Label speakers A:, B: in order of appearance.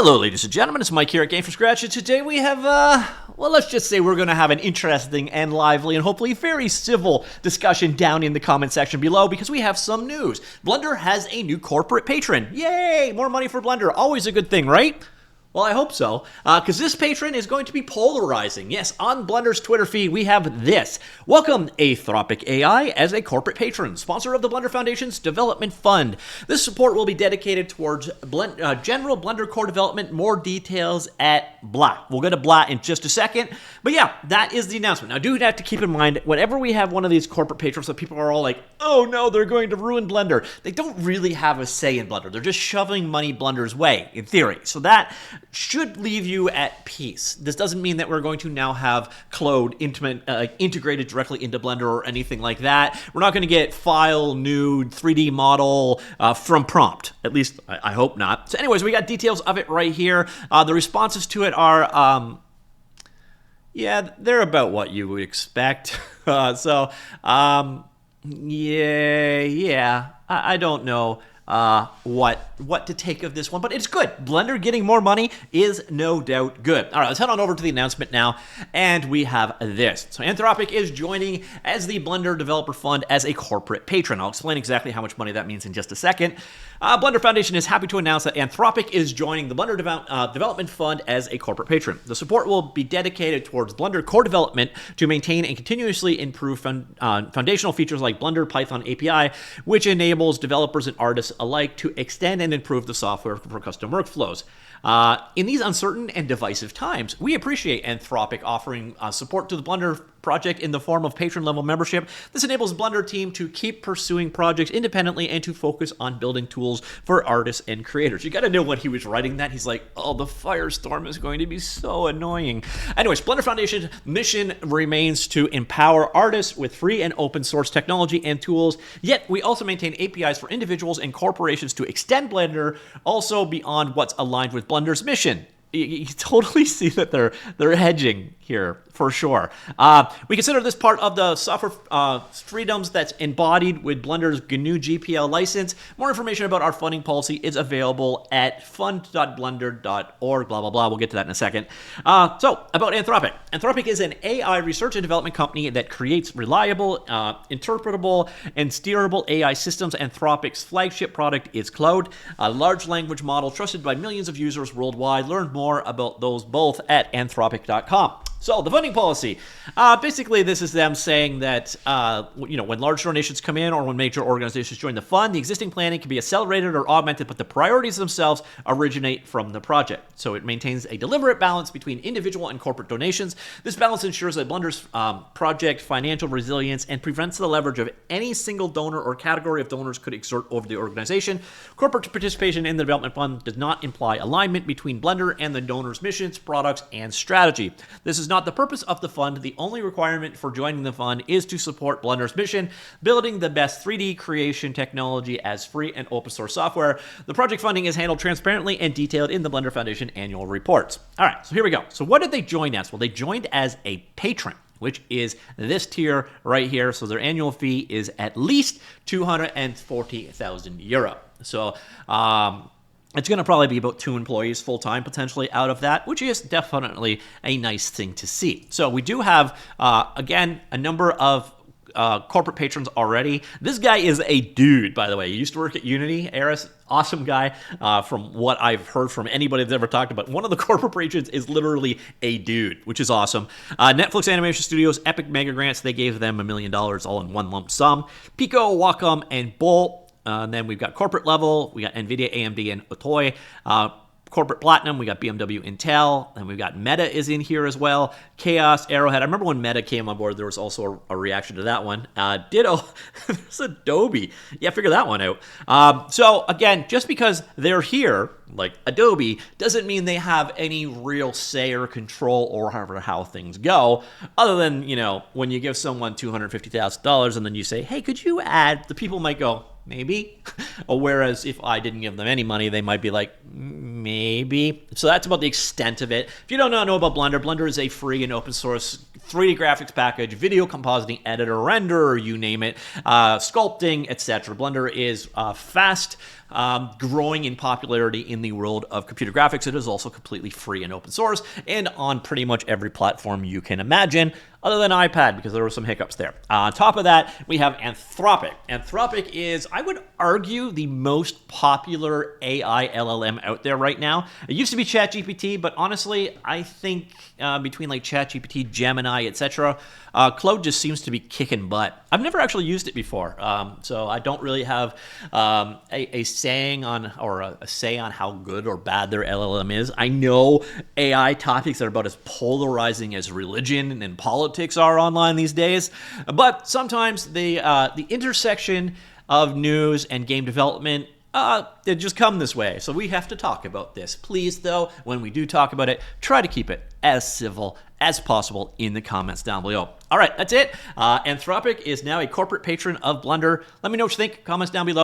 A: Hello, ladies and gentlemen. It's Mike here at Game from Scratch, and today we have, well, let's just say we're going to have an interesting and lively and hopefully very civil discussion down in the comment section below because we have some news. Blender has a new corporate patron. Yay! More money for Blender. Always a good thing, right? Well, I hope so, because this patron is going to be polarizing. Yes, on Blender's Twitter feed, we have this. Welcome, Anthropic AI, as a corporate patron, sponsor of the Blender Foundation's Development Fund. This support will be dedicated towards general Blender core development. More details at blah. We'll go to blah in just a second. But yeah, that is the announcement. Now, do have to keep in mind, whenever we have one of these corporate patrons that people are all like, oh no, they're going to ruin Blender, they don't really have a say in Blender. They're just shoving money Blender's way, in theory. So that should leave you at peace. This doesn't mean that we're going to now have Claude integrated directly into Blender or anything like that. We're not going to get file, new 3D model from prompt. At least, I hope not. So anyways, we got details of it right here. The responses to it are, yeah, they're about what you would expect. I don't know what to take of this one, but it's good. Blender getting more money is no doubt good. All right, let's head on over to the announcement now, and we have this. So Anthropic is joining as the Blender Developer Fund as a corporate patron. I'll explain exactly how much money that means in just a second. Blender Foundation is happy to announce that Anthropic is joining the Blender Development Fund as a corporate patron. The support will be dedicated towards Blender core development to maintain and continuously improve foundational features like Blender Python API, which enables developers and artists alike to extend and improve the software for custom workflows. In these uncertain and divisive times, we appreciate Anthropic offering support to the Blender project in the form of patron-level membership. This enables Blender team to keep pursuing projects independently and to focus on building tools for artists and creators. You got to know when he was writing that, he's like, oh, the firestorm is going to be so annoying. Anyways, Blender Foundation's mission remains to empower artists with free and open source technology and tools, yet we also maintain APIs for individuals and corporations to extend Blender also beyond what's aligned with Blender's mission. You totally see that they're hedging here for sure. We consider this part of the software freedoms that's embodied with Blender's GNU GPL license. More information about our funding policy is available at fund.blender.org, blah, blah, blah. We'll get to that in a second. So, about Anthropic. Anthropic is an AI research and development company that creates reliable, interpretable, and steerable AI systems. Anthropic's flagship product is Claude, a large language model trusted by millions of users worldwide. Learn more about those both at anthropic.com. So, the funding policy. Basically, this is them saying that, when large donations come in or when major organizations join the fund, the existing planning can be accelerated or augmented, but the priorities themselves originate from the project. So, it maintains a deliberate balance between individual and corporate donations. This balance ensures that Blender's project financial resilience and prevents the leverage of any single donor or category of donors could exert over the organization. Corporate participation in the development fund does not imply alignment between Blender and the donor's missions, products, and strategy. This is not the purpose of the fund. The only requirement for joining the fund is to support Blender's mission, building the best 3D creation technology as free and open source software. The project funding is handled transparently and detailed in the Blender Foundation annual reports. All right, so here we go. So what did they join as? Well, they joined as a patron, which is this tier right here. So their annual fee is at least 240,000 euro. So, it's going to probably be about 2 employees full-time potentially out of that, which is definitely a nice thing to see. So we do have, again, a number of corporate patrons already. This guy is a dude, by the way. He used to work at Unity. Eris, awesome guy, from what I've heard from anybody that's ever talked about. One of the corporate patrons is literally a dude, which is awesome. Netflix Animation Studios, Epic Mega Grants, they gave them $1 million all in one lump sum. Pico, Wacom, and Bolt. And then we've got corporate level, we got NVIDIA, AMD, and Otoy. Corporate platinum, we got BMW, Intel, and we've got Meta is in here as well. Chaos, Arrowhead. I remember when Meta came on board, there was also a reaction to that one. Ditto, there's Adobe. Yeah, figure that one out. So again, just because they're here, like Adobe, doesn't mean they have any real say or control over how things go, other than, when you give someone $250,000 and then you say, hey, could you add, the people might go, maybe. Or whereas if I didn't give them any money, they might be like, maybe. So that's about the extent of it. If you don't know about Blender, Blender is a free and open source 3D graphics package, video compositing editor, renderer, you name it, sculpting, etc. Blender is fast growing in popularity in the world of computer graphics. It is also completely free and open source and on pretty much every platform you can imagine, other than iPad, because there were some hiccups there. On top of that, we have Anthropic. Anthropic is, I would argue, the most popular AI LLM out there right now. It used to be ChatGPT, but honestly, I think between like ChatGPT, Gemini, etc., Claude just seems to be kicking butt. I've never actually used it before, so I don't really have a saying on, or a say on how good or bad their LLM is. I know AI topics are about as polarizing as religion and politics are online these days, but sometimes the intersection of news and game development, they just come this way. So we have to talk about this. Please, though, when we do talk about it, try to keep it as civil as possible in the comments down below. All right, that's it. Anthropic is now a corporate patron of Blender. Let me know what you think. Comments down below.